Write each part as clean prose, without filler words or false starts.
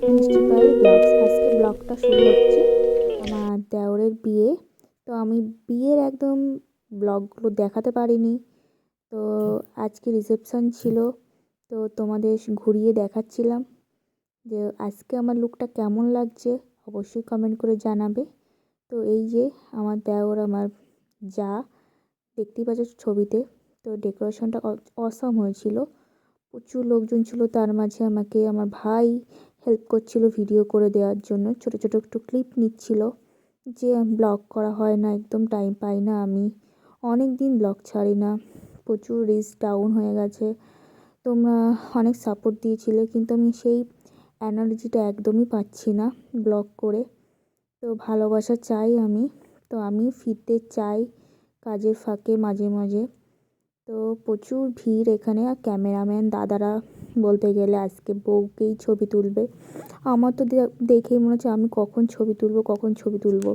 মিষ্টি পাই ব্লগস। আজকে ব্লগটা শুরু হচ্ছে আমার দেওরের বিয়ে। তো আমি বিয়ের একদম ব্লগগুলো দেখাতে পারিনি। তো আজকে রিসেপশন ছিল, তো তোমাদের ঘুরিয়ে দেখাচ্ছিলাম যে আজকে আমার লুকটা কেমন লাগছে। অবশ্যই কমেন্ট করে জানাবে। তো এই যে আমার দেওর, আমার যা দেখতেই পাচ্ছ ছবিতে। তো ডেকোরেশনটা অসম হয়েছিল, প্রচুর লোকজন ছিল। তার মাঝে আমাকে আমার ভাই হেল্প করছিল ভিডিও করে দেওয়ার জন্য, ছোট ছোট একটু ক্লিপ নিচ্ছিল। যে ব্লগ করা হয় না, একদম টাইম পাই না আমি, অনেক দিন ব্লগ ছাড়ি না, প্রচুর রিচ ডাউন হয়ে গেছে। তোমরা অনেক সাপোর্ট দিয়েছিলে, কিন্তু আমি সেই এনার্জিটা একদমই পাচ্ছি না ব্লগ করে। তো ভালোবাসা চাই আমি, তো আমি ফিরতে চাই কাজের ফাঁকে মাঝে মাঝে। তো প্রচুর ভিড় এখানে, আর ক্যামেরাম্যান দাদারা বলতে গেলে আজকে বউকেই ছবি তুলবে। আমার তো দেখেই মনে হচ্ছে আমি কখন ছবি তুলবো, কখন ছবি তুলবো।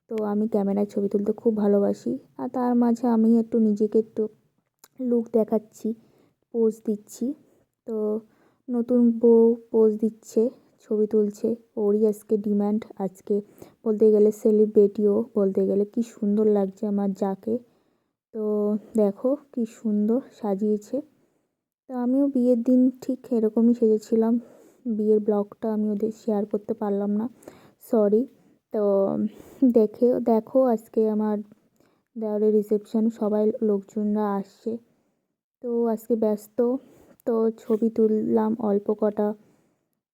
তো আমি ক্যামেরায় ছবি তুলতে খুব ভালোবাসি, আর তার মাঝে আমি একটু নিজেকে একটু লুক দেখাচ্ছি, পোজ দিচ্ছি। তো নতুন বউ পোজ দিচ্ছে, ছবি তুলছে। ওরই আজকে ডিমান্ড, আজকে বলতে গেলে সেলিব্রিটিও বলতে গেলে। কি সুন্দর লাগছে আমার যাকে। তো দেখো কি সুন্দর সাজিয়েছে। তো আমিও বিয়ের দিন ঠিক এরকমই সেজেছিলাম। বিয়ের ব্লগটা আমি ওদের শেয়ার করতে পারলাম না, সরি। তো দেখো আজকে আমার দেওয়ারের রিসেপশন, সবাই লোকজনরা আসছে। তো আজকে ব্যস্ত। তো ছবি তুললাম অল্প কটা।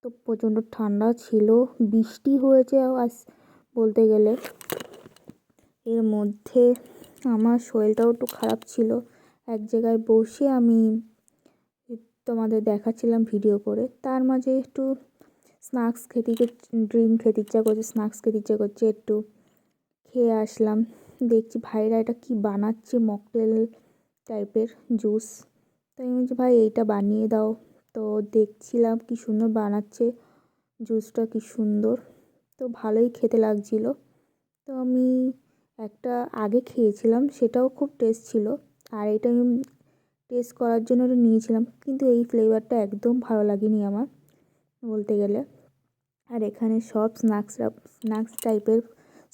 তো প্রচণ্ড ঠান্ডা ছিল, বৃষ্টি হয়েছে আজ বলতে গেলে। এর মধ্যে আমার শরীরটাও একটু খারাপ ছিল। এক জায়গায় বসে আমি তোমাদের দেখাচ্ছিলাম ভিডিও করে, তার মাঝে একটু স্ন্যাক্স খেতে, ড্রিঙ্ক খেতে ইচ্ছা করছে, স্ন্যাক্স খেতে ইচ্ছা করছে, একটু খেয়ে আসলাম। দেখছি ভাইরা এটা কি বানাচ্ছে, মকটেল টাইপের জুস। তাই আমি বলছি ভাই এইটা বানিয়ে দাও। তো দেখছিলাম কি সুন্দর বানাচ্ছে জুসটা, কি সুন্দর। তো ভালোই খেতে লাগছিল। তো আমি একটা আগে খেয়েছিলাম, সেটাও খুব টেস্ট ছিল। আর এটা আমি টেস্ট করার জন্য ওটা নিয়েছিলাম, কিন্তু এই ফ্লেভারটা একদম ভালো লাগেনি আমার বলতে গেলে। আর এখানে সব স্ন্যাক্স টাইপের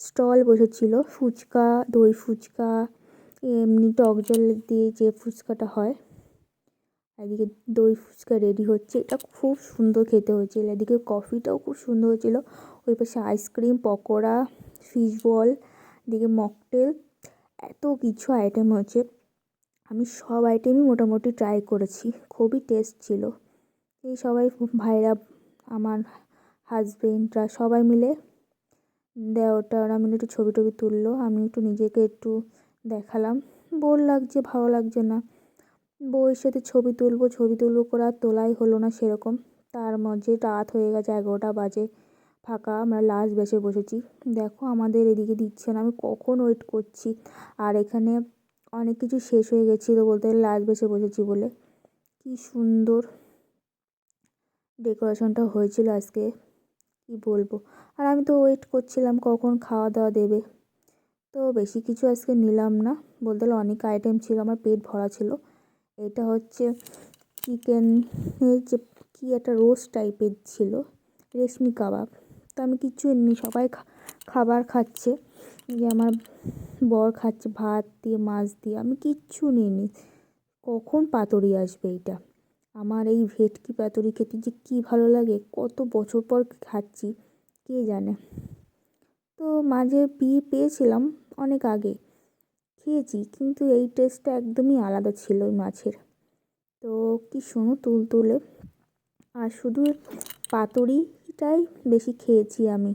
স্টল বসেছিল, ফুচকা, দই ফুচকা, এমনি টক জল দিয়ে যে ফুচকাটা হয়। এদিকে দই ফুচকা রেডি হচ্ছে, এটা খুব সুন্দর খেতে হয়েছিল। এদিকে কফিটাও খুব সুন্দর হয়েছিল। ওই পাশে আইসক্রিম, পকোড়া, ফিশ বল, এদিকে মকটেল, এত কিছু আইটেম হয়েছে। আমি সব আইটেমই মোটামুটি ট্রাই করেছি, খুবই টেস্ট ছিল। এই সবাই ভাইরা, আমার হাজবেন্ডরা সবাই মিলে, দেওরটা ওরা মিলে একটু ছবি টবি তুললো। আমি একটু নিজেকে একটু দেখালাম, বোর লাগছে, ভালো লাগছে না। বউয়ের সাথে ছবি তুলবো করে আর তোলাই হলো না সেরকম। তার মাঝে রাত হয়ে গেছে, 11টা বাজে, ফাঁকা। আমরা লাস্ট বেসে বসেছি। দেখো আমাদের এদিকে দিচ্ছে না, আমি কখন ওয়েট করছি। আর এখানে অনেক কিছু শেষ হয়ে গেছিলো বলতে গেলে, লাস্ট বেসে বসেছি বলে। কি সুন্দর ডেকোরেশনটা হয়েছিল আজকে, কি বলবো। আর আমি তো ওয়েট করছিলাম কখন খাওয়া দাওয়া দেবে। তো বেশি কিছু আজকে নিলাম না, বলতে গেলে অনেক আইটেম ছিল, আমার পেট ভরা ছিল। এটা হচ্ছে চিকেনের যে কি একটা রোস্ট টাইপের ছিল, রেশমি কাবাব। তো আমি কিচ্ছু নিইনি, সবাই খাবার খাচ্ছে। যে আমার বর খাচ্ছে ভাত দিয়ে, মাছ দিয়ে, আমি কিচ্ছু নিইনি। কখন পাতুরি আসবে এইটা, আমার এই ভেটকি পাতুরি খেতে যে কী ভালো লাগে, কত বছর পর খাচ্ছি কে জানে। তো মাঝে পেয়েছিলাম অনেক আগে, খেয়েছি, কিন্তু এই টেস্টটা একদমই আলাদা ছিল ওই মাছের। তো কি সুন্দর তুলতুলে। আর শুধু পাতুরিটাই বেশি খেয়েছি আমি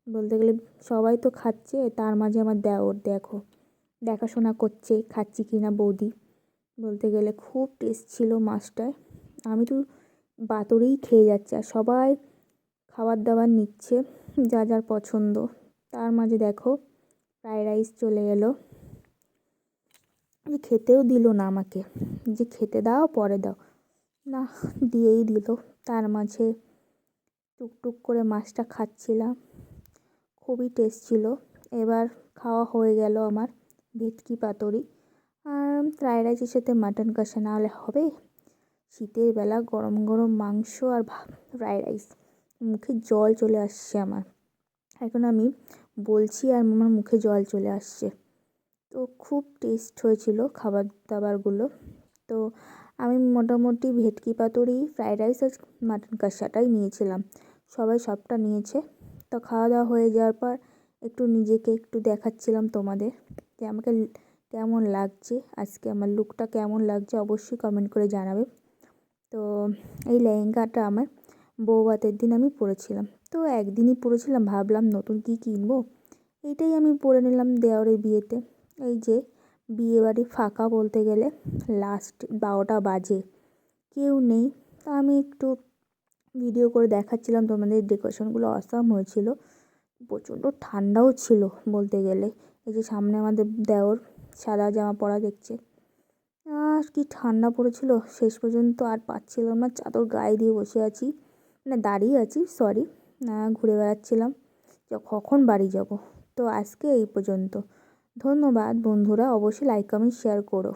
বলতে গেলে। সবাই তো খাচ্ছে, তার মাঝে আমার দেওর দেখো দেখাশোনা করছে খাচ্ছি কি না বৌদি। বলতে গেলে খুব টেস্ট ছিল মাছটায়। আমি তো পাতুরিই খেয়ে যাচ্ছি, আর সবাই খাবার দাবার নিচ্ছে যা যার পছন্দ। তার মাঝে দেখো ফ্রাইড রাইস চলে এলো, যে খেতেও দিল না আমাকে, যে খেতে দাও পরে দাও, না দিয়েই দিল। তার মাঝে টুকটুক করে মাছটা খাচ্ছিলাম, খুবই টেস্ট ছিল। এবার খাওয়া হয়ে গেল আমার ভেটকি পাতুরি। আর ফ্রাইড রাইসের সাথে মাটন কষা না হলে হবে? শীতের বেলা গরম গরম মাংস আর ফ্রাইড রাইস, মুখে জল চলে আসছে আমার। এখন আমি বলছি আর আমার মুখে জল চলে আসছে। তো খুব টেস্ট হয়েছিল খাবার দাবারগুলো। তো আমি মোটামুটি ভেটকি পাতুরি, ফ্রায়েড রাইস আর মাটন কষাটাই নিয়েছিলাম। সবাই সবটা নিয়েছে। তো খাওয়া দাওয়া হয়ে যাওয়ার পর একটু নিজেকে একটু দেখাচ্ছিলাম তোমাদের যে আমাকে কেমন লাগছে, আজকে আমার লুকটা কেমন লাগছে অবশ্যই কমেন্ট করে জানাবে। তো এই লেহেঙ্গাটা আমার বউভাতের দিন আমি পরেছিলাম। তো একদিনই পরেছিলাম, ভাবলাম নতুন কী কিনবো, এইটাই আমি পরে নিলাম দেওরের বিয়েতে। এই যে বিয়েবাড়ি ফাঁকা বলতে গেলে, লাস্ট 12টা বাজে, কেউ নেই। তো আমি একটু ভিডিও করে দেখাচ্ছিলাম তোমাদের। ডেকোরেশনগুলো অসাম হয়েছিল, প্রচণ্ড ঠান্ডাও ছিল বলতে গেলে। এই যে সামনে আমাদের দেওর সাদা জামা পরা দেখছে, আর কি ঠান্ডা পড়েছিল, শেষ পর্যন্ত আর পাচ্ছিলাম না, চাদর গায়ে দিয়ে বসে আছি, মানে দাঁড়িয়ে আছি সরি, ঘুরে বেড়াচ্ছিলাম যে কখন বাড়ি যাব। তো আজকে এই পর্যন্ত। ধন্যবাদ বন্ধুরা, অবশ্যই লাইক কমেন্ট শেয়ার করো।